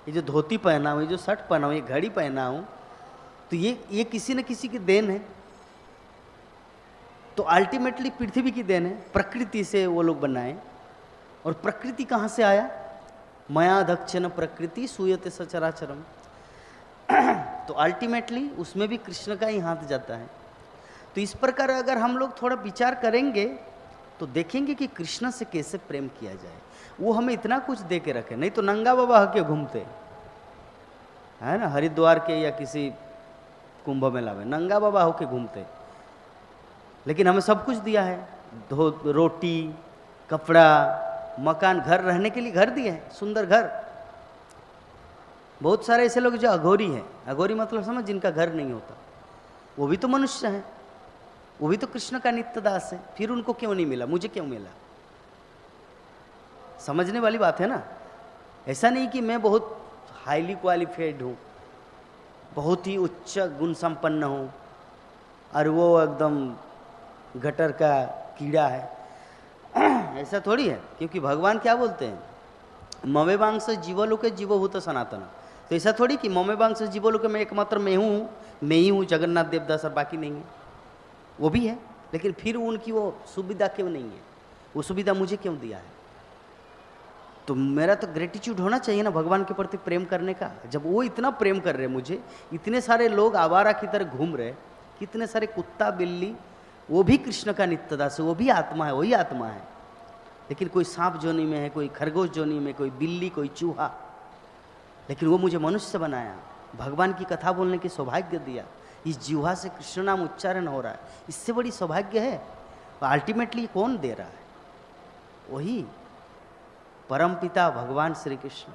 ये जो धोती पहना हूँ, ये जो शर्ट पहना हूँ, ये घड़ी पहना हूँ, तो ये किसी न किसी की देन है। तो अल्टीमेटली पृथ्वी की देन है, प्रकृति से वो लोग बनाए। और प्रकृति कहाँ से आया? मया दक्षिण प्रकृति सूयते सचराचरम। तो अल्टीमेटली उसमें भी कृष्ण का ही हाथ जाता है। तो इस प्रकार अगर हम लोग थोड़ा विचार करेंगे तो देखेंगे कि कृष्ण से कैसे प्रेम किया जाए। वो हमें इतना कुछ दे के रखे, नहीं तो नंगा बाबा होके घूमते है ना, हरिद्वार के या किसी कुंभ मेला में नंगा बाबा होके घूमते, लेकिन हमें सब कुछ दिया है, रोटी, कपड़ा, मकान, घर, रहने के लिए घर दिए हैं, सुंदर घर। बहुत सारे ऐसे लोग जो अघोरी हैं, अघोरी मतलब समझ, जिनका घर नहीं होता, वो भी तो मनुष्य हैं, वो भी तो कृष्ण का नित्य दास है। फिर उनको क्यों नहीं मिला, मुझे क्यों मिला? समझने वाली बात है ना। ऐसा नहीं कि मैं बहुत हाईली क्वालिफाइड हूँ, बहुत ही उच्च गुण संपन्न हूँ और वो एकदम गटर का कीड़ा है, ऐसा थोड़ी है। क्योंकि भगवान क्या बोलते हैं, ममे वांश जीवलोके जीवभूत सनातन। तो ऐसा थोड़ी कि ममे वांश जीवलोके में एकमात्र मैं ही हूँ जगन्नाथ देवदास और बाकी नहीं है। वो भी है, लेकिन फिर उनकी वो सुविधा क्यों नहीं है? वो सुविधा मुझे क्यों दिया है? तो मेरा तो ग्रेटिट्यूड होना चाहिए ना भगवान के प्रति प्रेम करने का। जब वो इतना प्रेम कर रहे मुझे, इतने सारे लोग आवारा की तरह घूम रहे, कितने सारे कुत्ता बिल्ली, वो भी कृष्ण का नित्य दास है, वो भी आत्मा है, वही आत्मा है। लेकिन कोई सांप जोनी में है, कोई खरगोश जोनी में, कोई बिल्ली, कोई चूहा, लेकिन वो मुझे मनुष्य बनाया, भगवान की कथा बोलने की सौभाग्य दिया। इस जीवा से कृष्ण नाम उच्चारण हो रहा है, इससे बड़ी सौभाग्य है? अल्टीमेटली कौन दे रहा है? वही परमपिता भगवान श्री कृष्ण।